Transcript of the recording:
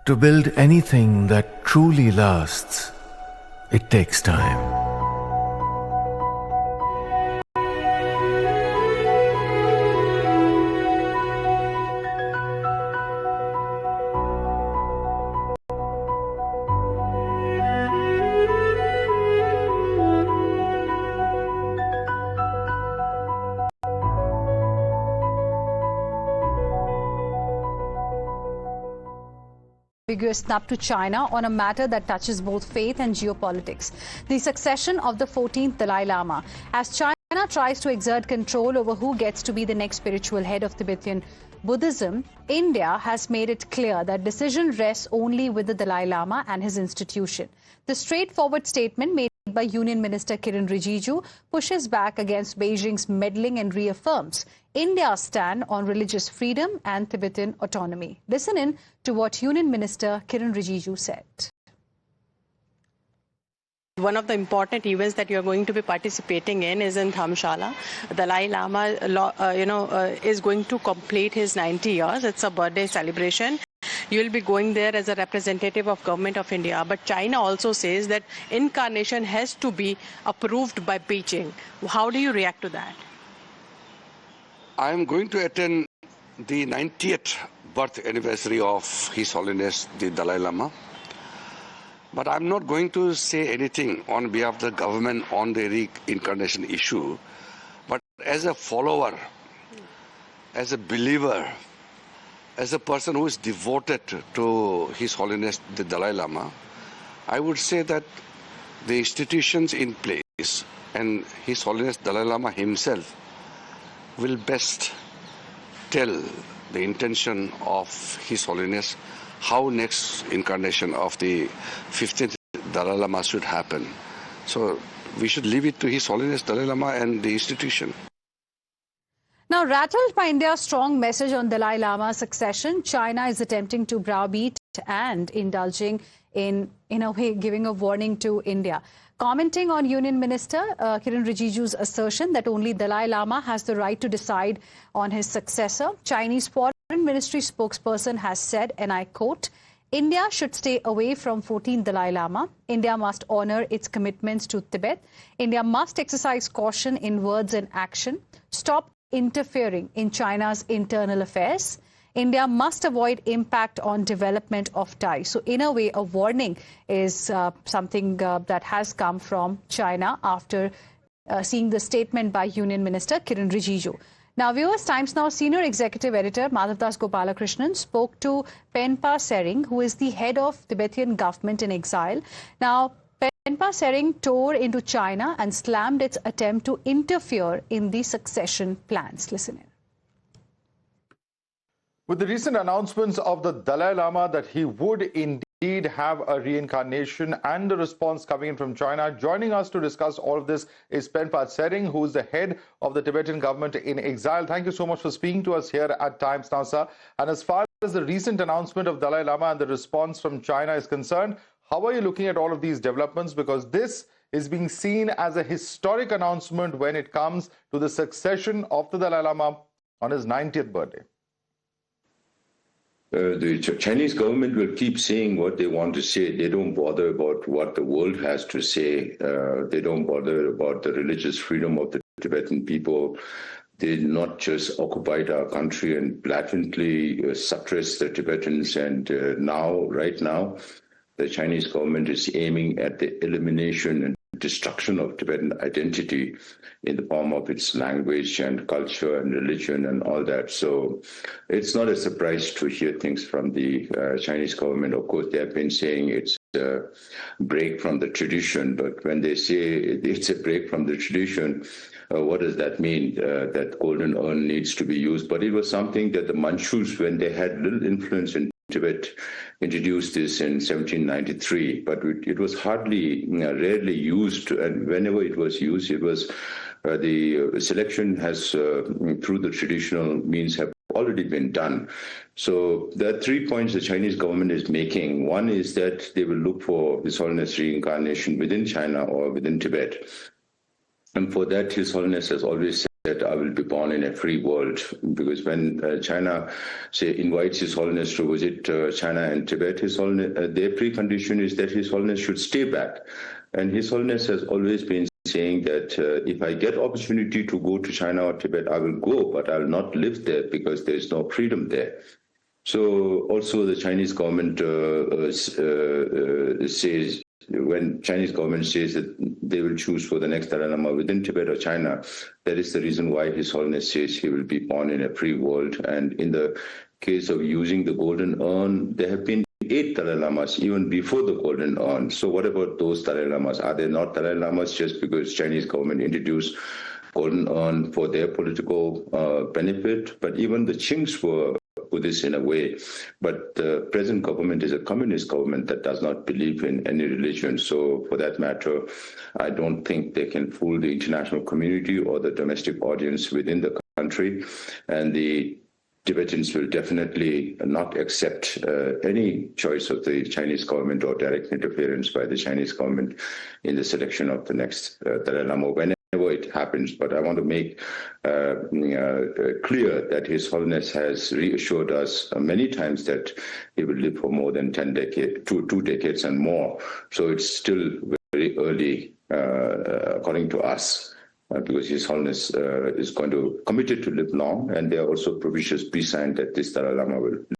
To build anything that truly lasts, it takes time. Ambiguous snub to China on a matter that touches both faith and geopolitics. The succession of the 14th Dalai Lama. As China tries to exert control over who gets to be the next spiritual head of Tibetan Buddhism, India has made it clear that decision rests only with the Dalai Lama and his institution. The straightforward statement made by Union Minister Kiren Rijiju pushes back against Beijing's meddling and reaffirms India's stand on religious freedom and Tibetan autonomy. Listen in to what Union Minister Kiren Rijiju said. One of the important events that you're going to be participating in is in Dhamshala. Dalai Lama, is going to complete his 90 years. It's a birthday celebration. You'll be going there as a representative of Government of India. But China also says that incarnation has to be approved by Beijing. How do you react to that? I am going to attend the 90th birth anniversary of His Holiness the Dalai Lama. But I'm not going to say anything on behalf of the government on the reincarnation issue. But as a follower, as a believer, as a person who is devoted to His Holiness the Dalai Lama, I would say that the institutions in place and His Holiness Dalai Lama himself will best tell the intention of His Holiness how next incarnation of the 15th Dalai Lama should happen. So we should leave it to His Holiness Dalai Lama and the institution. Now, rattled by India's strong message on Dalai Lama's succession, China is attempting to browbeat and indulging in a way, giving a warning to India. Commenting on Union Minister Kiren Rijiju's assertion that only Dalai Lama has the right to decide on his successor, Chinese Foreign Ministry spokesperson has said, and I quote, India should stay away from 14th Dalai Lama. India must honor its commitments to Tibet. India must exercise caution in words and action. Stop interfering in China's internal affairs. India must avoid impact on development of ties. So in a way, a warning is something that has come from China after seeing the statement by Union Minister Kiren Rijiju. Now, viewers, Times Now senior executive editor Madhavdas Gopalakrishnan spoke to Penpa Sereng, who is the head of Tibetan government in exile. Now, Penpa Sereng tore into China and slammed its attempt to interfere in the succession plans. Listen in. With the recent announcements of the Dalai Lama that he would indeed have a reincarnation and the response coming in from China, joining us to discuss all of this is Penpa Sereng, who is the head of the Tibetan government in exile. Thank you so much for speaking to us here at Times Now, sir. And as far as the recent announcement of Dalai Lama and the response from China is concerned, how are you looking at all of these developments? Because this is being seen as a historic announcement when it comes to the succession of the Dalai Lama on his 90th birthday. The Chinese government will keep saying what they want to say. They don't bother about what the world has to say. They don't bother about the religious freedom of the Tibetan people. They not just occupied our country and blatantly suppress the Tibetans. And right now, the Chinese government is aiming at the elimination and destruction of Tibetan identity in the form of its language and culture and religion and all that. So it's not a surprise to hear things from the Chinese government. Of course, they have been saying it's a break from the tradition, but when they say it's a break from the tradition, what does that mean? That golden urn needs to be used. But it was something that the Manchus, when they had little influence in Tibet, introduced this in 1793, but it was rarely used, and whenever it was used, it was the selection has through the traditional means have already been done. So there are 3 points the Chinese government is making. One is that they will look for His Holiness reincarnation within China or within Tibet, and for that His Holiness has always said that I will be born in a free world, because when China, say, invites His Holiness to visit China and Tibet, His Holiness, their precondition is that His Holiness should stay back. And His Holiness has always been saying that if I get opportunity to go to China or Tibet, I will go, but I will not live there because there is no freedom there. So also the Chinese government says, when Chinese government says that they will choose for the next Dalai Lama within Tibet or China, that is the reason why His Holiness says he will be born in a free world. And in the case of using the golden urn, there have been 8 Dalai Lamas even before the golden urn. So what about those Dalai Lamas? Are they not Dalai Lamas just because Chinese government introduced golden urn for their political benefit? But even the Qings were Buddhists in a way, but the present government is a communist government that does not believe in any religion. So for that matter, I don't think they can fool the international community or the domestic audience within the country. And the Tibetans will definitely not accept any choice of the Chinese government or direct interference by the Chinese government in the selection of the next Dalai Lama, whenever it happens. But I want to make clear that His Holiness has reassured us many times that he will live for more than 2 decades and more. So it's still very early, according to us. Because His Holiness is committed to live long, and there are also provisions be signed that this Dalai Lama will